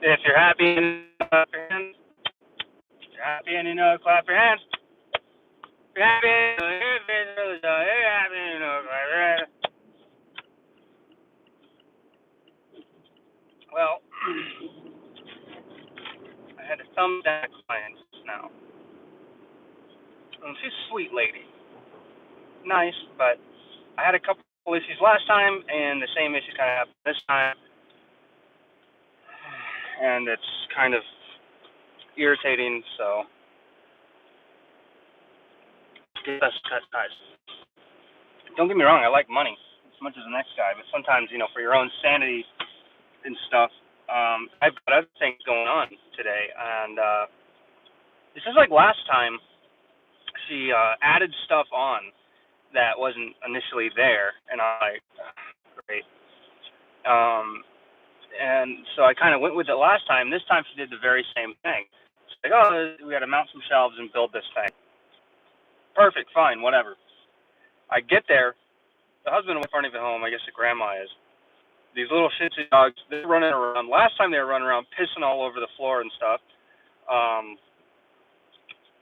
If you're happy, clap your hands. If you're happy and you know, clap your hands. If you're happy, you're happy, you know, clap your hands. Well, I had a thumbs down client now. And she's a sweet lady. Nice, but I had a couple issues last time, and the same issue kind of happened this time. And it's kind of irritating, so let's cut ties. Don't get me wrong, I like money as much as the next guy, but sometimes, for your own sanity and stuff, I've got other things going on today, and this is like last time. She added stuff on that wasn't initially there, and I'm like, great. Um, and so I kind of went with it last time. This time she did the very same thing. She's like, oh, we got to mount some shelves and build this thing. Perfect, fine, whatever. I get there, the husband and wife aren't even home. I guess the grandma is. These little Shih Tzu dogs, they're running around. Last time they were running around pissing all over the floor and stuff,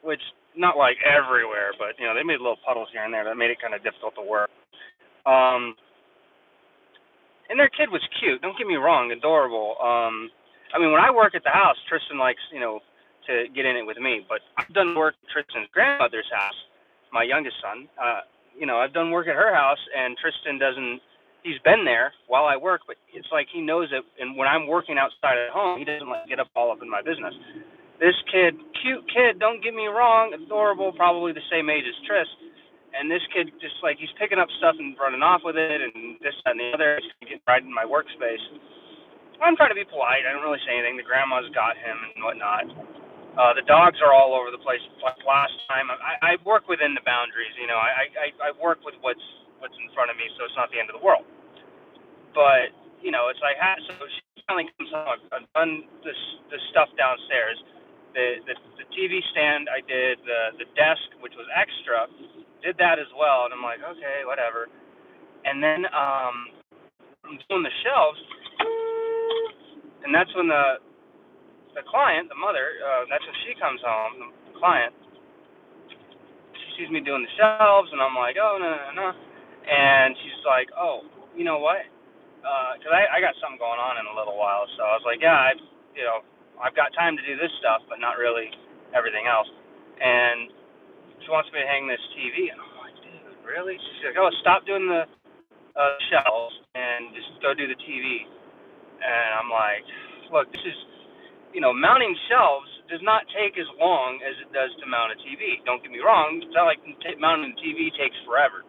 which not like everywhere, but they made little puddles here and there that made it kind of difficult to work. And their kid was cute. Don't get me wrong, adorable. I mean, when I work at the house, Tristan likes to get in it with me. But I've done work at Tristan's grandmother's house, my youngest son. I've done work at her house, and Tristan doesn't. He's been there while I work, but it's like he knows it. And when I'm working outside at home, he doesn't get up all up in my business. This kid, cute kid, don't get me wrong, adorable, probably the same age as Tris. And this kid just like he's picking up stuff and running off with it, and this, that, and the other. He's getting right in my workspace. I'm trying to be polite. I don't really say anything. The grandma's got him and whatnot. The dogs are all over the place. Like last time, I work within the boundaries. I work with what's in front of me, so it's not the end of the world. But it's like so she finally comes home. I've done this stuff downstairs. The TV stand I did, the desk, which was extra, did that as well, and I'm like, okay, whatever. And then I'm doing the shelves, and that's when the client, the mother, that's when she comes home, the client, she sees me doing the shelves, and I'm like, oh, no, no, no. And she's like, oh, you know what? Because I got something going on in a little while, so I was like, yeah, I've got time to do this stuff, but not really everything else. And she wants me to hang this TV, and I'm like, dude, really? She's like, oh, stop doing the shelves and just go do the TV. And I'm like, look, this is, mounting shelves does not take as long as it does to mount a TV. Don't get me wrong, it's not like mounting a TV takes forever.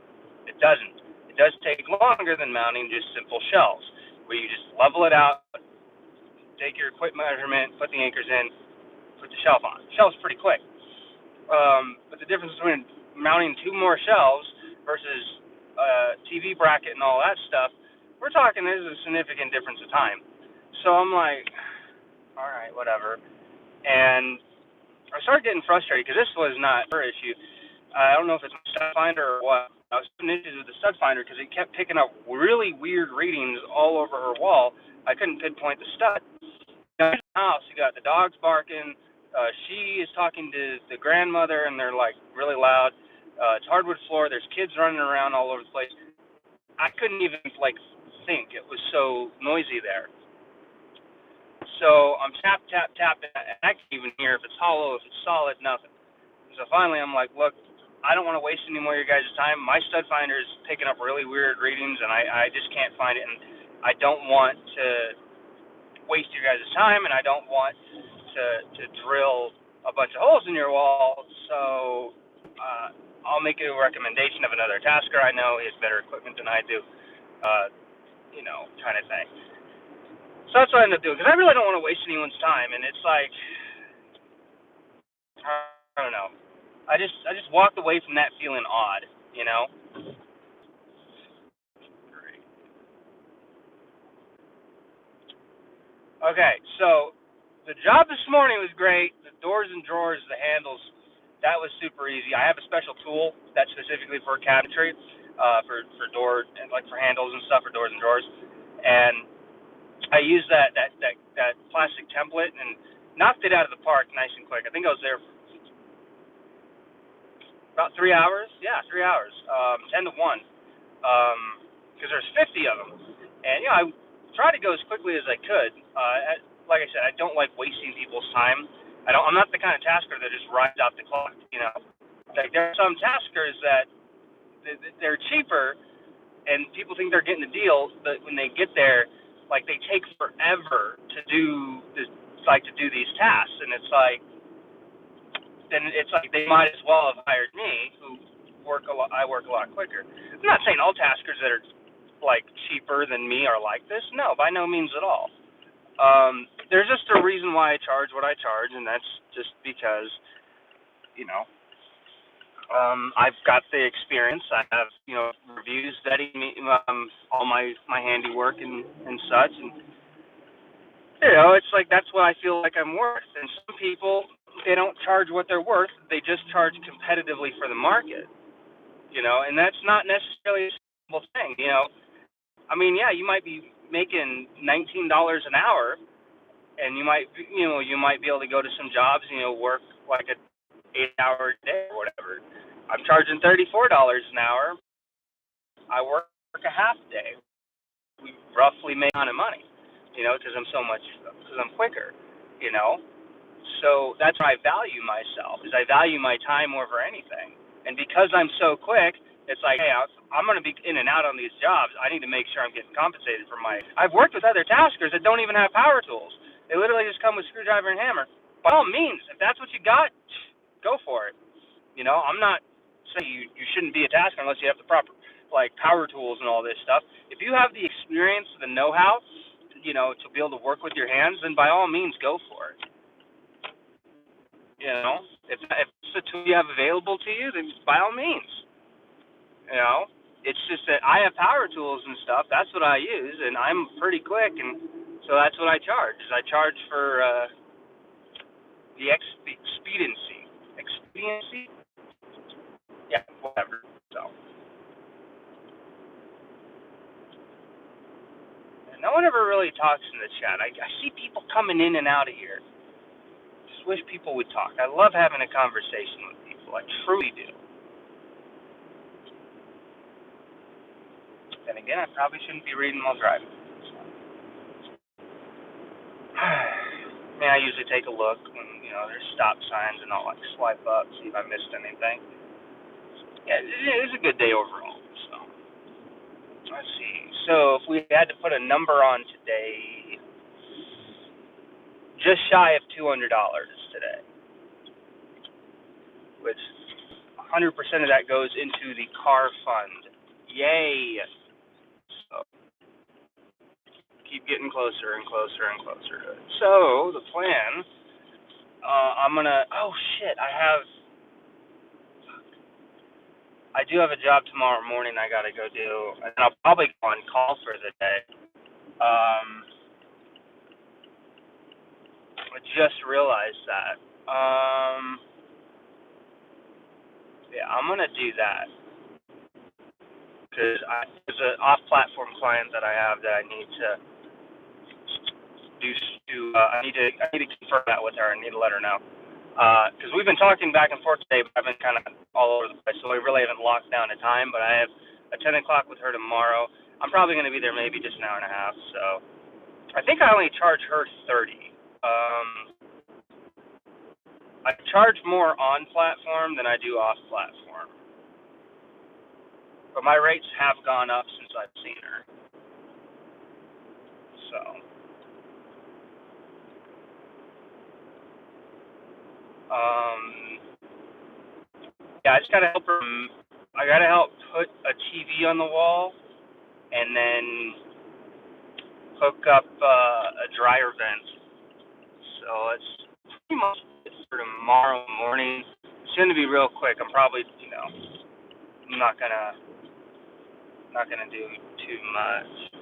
It doesn't. It does take longer than mounting just simple shelves, where you just level it out, take your quick measurement, put the anchors in, put the shelf on. Shelf's pretty quick. But the difference between mounting two more shelves versus TV bracket and all that stuff, we're talking there's a significant difference of time. So I'm like, all right, whatever. And I started getting frustrated because this was not her issue. I don't know if it's a stud finder or what. I was having issues with the stud finder because it kept picking up really weird readings all over her wall. I couldn't pinpoint the stud. In the house, you got the dogs barking. She is talking to the grandmother, and they're like really loud. It's hardwood floor. There's kids running around all over the place. I couldn't even think. It was so noisy there. So I'm tapping, and I can't even hear if it's hollow, if it's solid, nothing. So finally, I'm like, look, I don't want to waste any more of your guys' time. My stud finder is picking up really weird readings, and I just can't find it. And I don't want to waste your guys' time, and I don't want to drill a bunch of holes in your wall. So I'll make you a recommendation of another tasker I know. He has better equipment than I do, kind of thing. So that's what I end up doing, because I really don't want to waste anyone's time. And it's like, I don't know. I just walked away from that feeling odd. Okay, so the job this morning was great. The doors and drawers, the handles, that was super easy. I have a special tool that's specifically for cabinetry, for door and for handles and stuff for doors and drawers, and I use that that plastic template and knocked it out of the park nice and quick. I think I was there for about 3 hours. Yeah, 3 hours. 10 to 1. Because there's 50 of them. And, I tried to go as quickly as I could. Like I said, I don't like wasting people's time. I'm not the kind of tasker that just rides out the clock, Like, there are some taskers that they're cheaper, and people think they're getting a deal, but when they get there, like, they take forever to do this, to do these tasks, and it's like, then it's like they might as well have hired me, who I work a lot quicker. I'm not saying all taskers that are like cheaper than me are like this. No, by no means at all. There's just a reason why I charge what I charge, and that's just because, I've got the experience. I have, reviews vetting me, all my handiwork and such, and it's like that's what I feel like I'm worth. And some people, they don't charge what they're worth. They just charge competitively for the market, and that's not necessarily a simple thing, I mean, yeah, you might be making $19 an hour, and you might be able to go to some jobs, work like a 8-hour day or whatever. I'm charging $34 an hour. I work a half day. We roughly make a ton of money, because I'm quicker, So that's why I value myself, is I value my time over anything. And because I'm so quick, it's like, hey, I'm going to be in and out on these jobs. I need to make sure I'm getting compensated for I've worked with other taskers that don't even have power tools. They literally just come with screwdriver and hammer. By all means, if that's what you got, go for it. I'm not saying you shouldn't be a tasker unless you have the proper, power tools and all this stuff. If you have the experience, the know-how, to be able to work with your hands, then by all means, go for it. If it's a tool you have available to you, then by all means. It's just that I have power tools and stuff. That's what I use, and I'm pretty quick, and so that's what I charge. I charge for the expediency. Expediency? Yeah, whatever. So, and no one ever really talks in the chat. I see people coming in and out of here. Just wish people would talk. I love having a conversation with people. I truly do. Then again, I probably shouldn't be reading while driving. I usually take a look when, there's stop signs and I'll swipe up, see if I missed anything. Yeah, it was a good day overall. So, let's see. So, if we had to put a number on today, just shy of $200 today, which 100% of that goes into the car fund. Yay! So, keep getting closer and closer and closer to it. So, the plan, I'm going to, I do have a job tomorrow morning I got to go do, and I'll probably go on call for the day. I just realized that. Yeah, I'm going to do that. Because there's an off-platform client that I have that I need to do. I need to confirm that with her. I need to let her know. Because we've been talking back and forth today, but I've been kind of all over the place, so we really haven't locked down a time. But I have a 10 o'clock with her tomorrow. I'm probably going to be there maybe just an hour and a half. So I think I only charge her $30. I charge more on platform than I do off platform. But my rates have gone up since I've seen her. So, yeah, I just gotta help her. I gotta help put a TV on the wall, and then hook up a dryer vent. So it's pretty much for tomorrow morning. It's gonna be real quick. I'm probably, I'm not gonna do too much.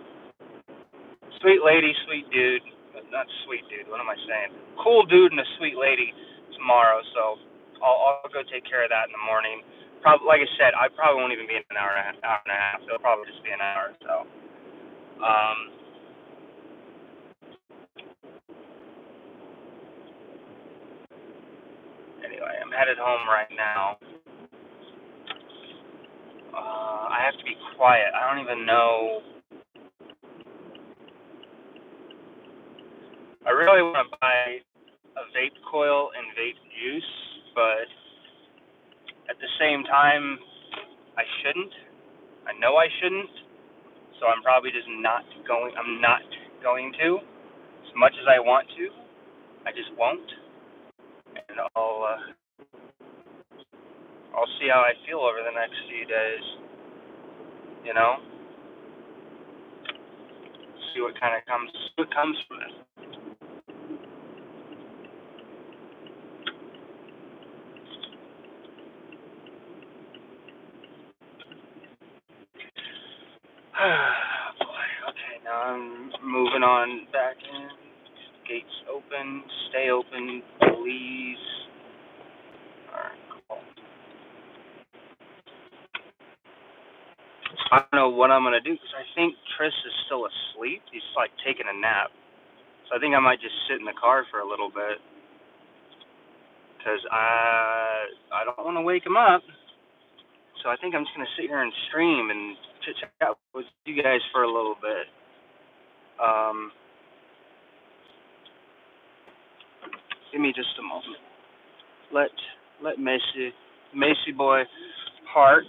Sweet lady, sweet dude. Not sweet dude. What am I saying? Cool dude and a sweet lady tomorrow. So I'll go take care of that in the morning. Probably, like I said, I probably won't even be in an hour and a half. It'll probably just be an hour. So, headed home right now. I have to be quiet. I don't even know. I really want to buy a vape coil and vape juice, but at the same time, I shouldn't. I know I shouldn't, so I'm probably just not going. I'm not going to. As much as I want to, I just won't, and I'll see how I feel over the next few days. You know, see what kind of comes from it. Boy, okay, now I'm moving on back in. Gates open, stay open, please. Alright, cool. I don't know what I'm gonna do because I think Tris is still asleep. He's like taking a nap. So I think I might just sit in the car for a little bit because I don't want to wake him up. So I think I'm just gonna sit here and stream and chit chat with you guys for a little bit. Give me just a moment. Let Macy boy park.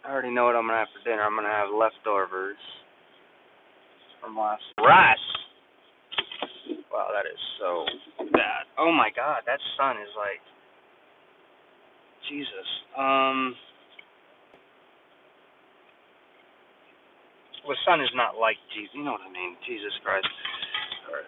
I already know what I'm gonna have for dinner. I'm gonna have leftovers from last rice. Wow, that is so bad. Oh my God, that sun is like Jesus. The sun is not like Jesus. You know what I mean? Jesus Christ. All right.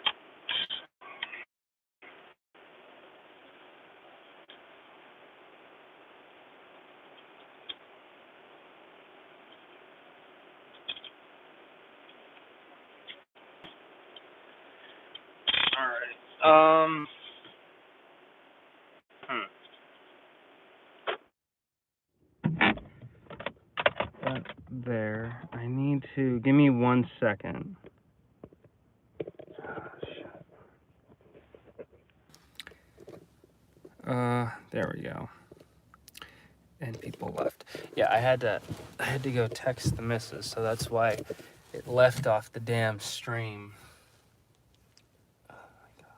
All right. There. I need to give me 1 second. There we go. And people left. Yeah, I had to go text the missus, so that's why it left off the damn stream. Oh my God.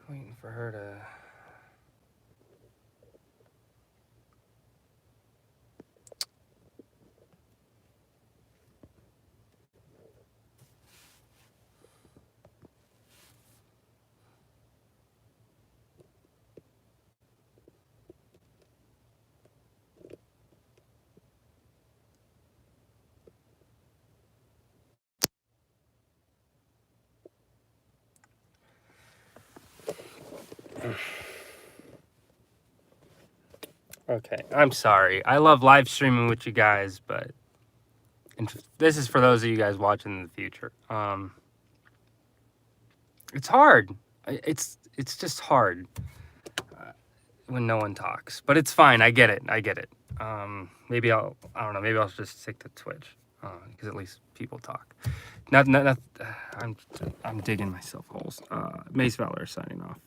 Waiting for her to. Okay, I'm sorry. I love live streaming with you guys, but this is for those of you guys watching in the future. It's hard. It's just hard when no one talks, but it's fine. I get it. Maybe I don't know. Maybe I'll just stick to Twitch because at least people talk. Not. I'm digging myself holes. Mace Valor signing off.